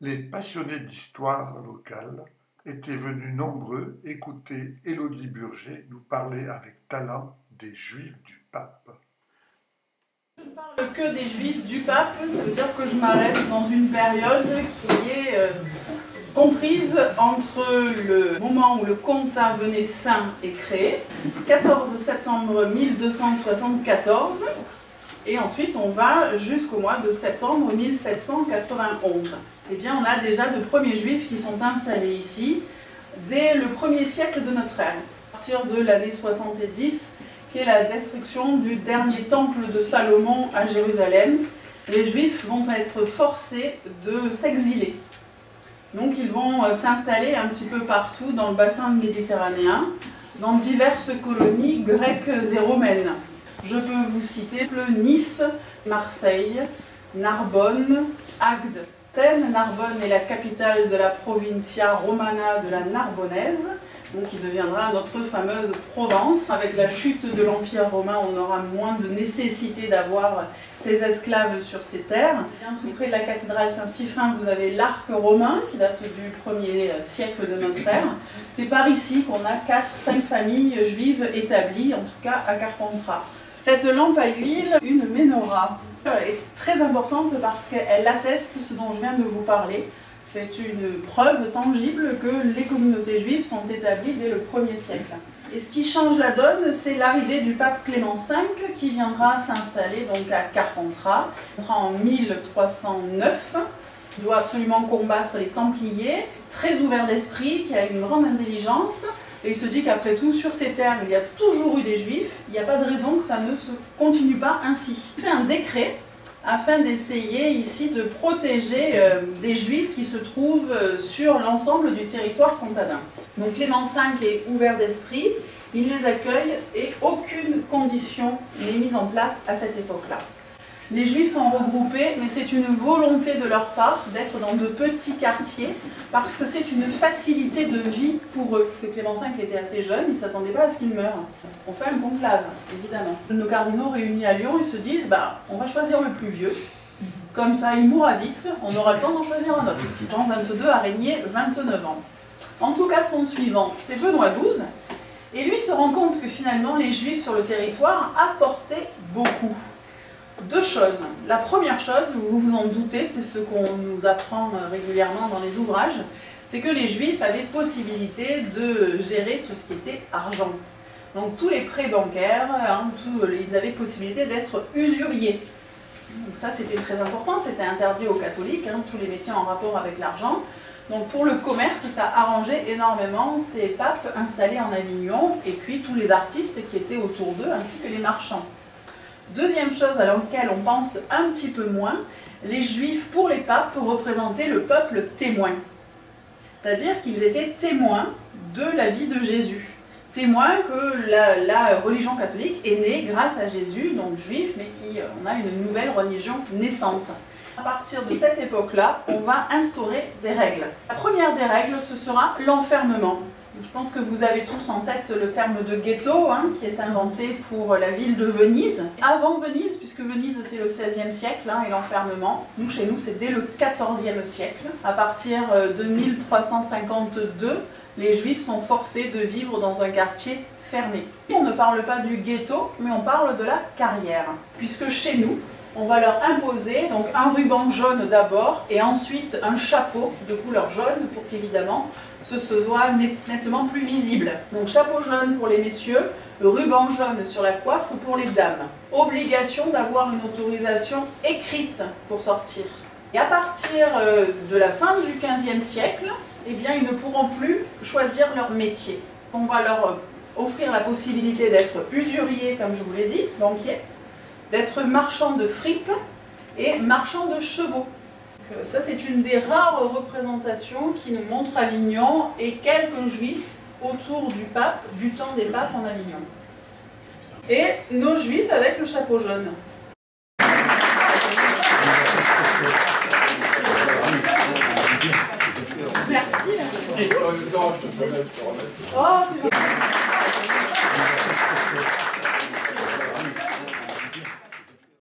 Les passionnés d'histoire locale étaient venus nombreux écouter Élodie Burger nous parler avec talent des Juifs du Pape. Je ne parle que des Juifs du Pape, ça veut dire que je m'arrête dans une période qui est comprise entre le moment où le Comtat venessin est créé, 14 septembre 1274, et ensuite on va jusqu'au mois de septembre 1791. Eh bien, on a déjà de premiers Juifs qui sont installés ici dès le 1er siècle de notre ère, à partir de l'année 70, qui est la destruction du dernier temple de Salomon à Jérusalem. Les Juifs vont être forcés de s'exiler. Donc ils vont s'installer un petit peu partout dans le bassin méditerranéen, dans diverses colonies grecques et romaines. Je peux vous citer Nice, Marseille, Narbonne, Agde. Narbonne est la capitale de la provincia romana de la Narbonnaise, donc qui deviendra notre fameuse Provence. Avec la chute de l'Empire romain, on aura moins de nécessité d'avoir ces esclaves sur ces terres. Bien tout près de la cathédrale Saint-Siphin, vous avez l'arc romain qui date du 1er siècle de notre ère. C'est par ici qu'on a 4-5 familles juives établies, en tout cas à Carpentras. Cette lampe à huile, une menorah, est très importante parce qu'elle atteste ce dont je viens de vous parler. C'est une preuve tangible que les communautés juives sont établies dès le 1er siècle. Et ce qui change la donne, c'est l'arrivée du pape Clément V qui viendra s'installer donc à Carpentras en 1309. Il doit absolument combattre les Templiers, très ouvert d'esprit, qui a une grande intelligence. Et il se dit qu'après tout, sur ces terres, il y a toujours eu des Juifs, il n'y a pas de raison que ça ne se continue pas ainsi. Il fait un décret afin d'essayer ici de protéger des Juifs qui se trouvent sur l'ensemble du territoire comtadin. Donc Clément V est ouvert d'esprit, il les accueille et aucune condition n'est mise en place à cette époque-là. Les Juifs sont regroupés, mais c'est une volonté de leur part d'être dans de petits quartiers parce que c'est une facilité de vie pour eux. Clément V était assez jeune, il ne s'attendait pas à ce qu'il meure. On fait un conclave, évidemment. Nos cardinaux réunis à Lyon, ils se disent on va choisir le plus vieux, comme ça il mourra vite, on aura le temps d'en choisir un autre. Jean XXII a régné 29 ans. En tout cas, son suivant, c'est Benoît XII, et lui se rend compte que finalement les Juifs sur le territoire apportaient beaucoup. Deux choses. La première chose, vous vous en doutez, c'est ce qu'on nous apprend régulièrement dans les ouvrages, c'est que les Juifs avaient possibilité de gérer tout ce qui était argent. Donc tous les prêts bancaires, ils avaient possibilité d'être usuriers. Donc ça c'était très important, c'était interdit aux catholiques, tous les métiers en rapport avec l'argent. Donc pour le commerce, ça arrangeait énormément ces papes installés en Avignon et puis tous les artistes qui étaient autour d'eux ainsi que les marchands. Deuxième chose à laquelle on pense un petit peu moins, les Juifs, pour les papes, représentaient le peuple témoin. C'est-à-dire qu'ils étaient témoins de la vie de Jésus. Témoins que la religion catholique est née grâce à Jésus, donc juif, mais on a une nouvelle religion naissante. À partir de cette époque-là, on va instaurer des règles. La première des règles, ce sera l'enfermement. Je pense que vous avez tous en tête le terme de ghetto, qui est inventé pour la ville de Venise. Avant Venise, puisque Venise c'est le XVIe siècle, et l'enfermement, chez nous c'est dès le XIVe siècle. À partir de 1352, les Juifs sont forcés de vivre dans un quartier fermé. On ne parle pas du ghetto, mais on parle de la carrière. Puisque chez nous, on va leur imposer donc un ruban jaune d'abord, et ensuite un chapeau de couleur jaune, pour qu'évidemment, ce soit nettement plus visible. Donc chapeau jaune pour les messieurs, ruban jaune sur la coiffe pour les dames. Obligation d'avoir une autorisation écrite pour sortir. Et à partir de la fin du XVe siècle, ils ne pourront plus choisir leur métier. On va leur offrir la possibilité d'être usurier, comme je vous l'ai dit, banquier, d'être marchand de fripes et marchand de chevaux. Ça, c'est une des rares représentations qui nous montre Avignon et quelques Juifs autour du pape, du temps des papes en Avignon. Et nos Juifs avec le chapeau jaune. Merci. Oh, c'est gentil.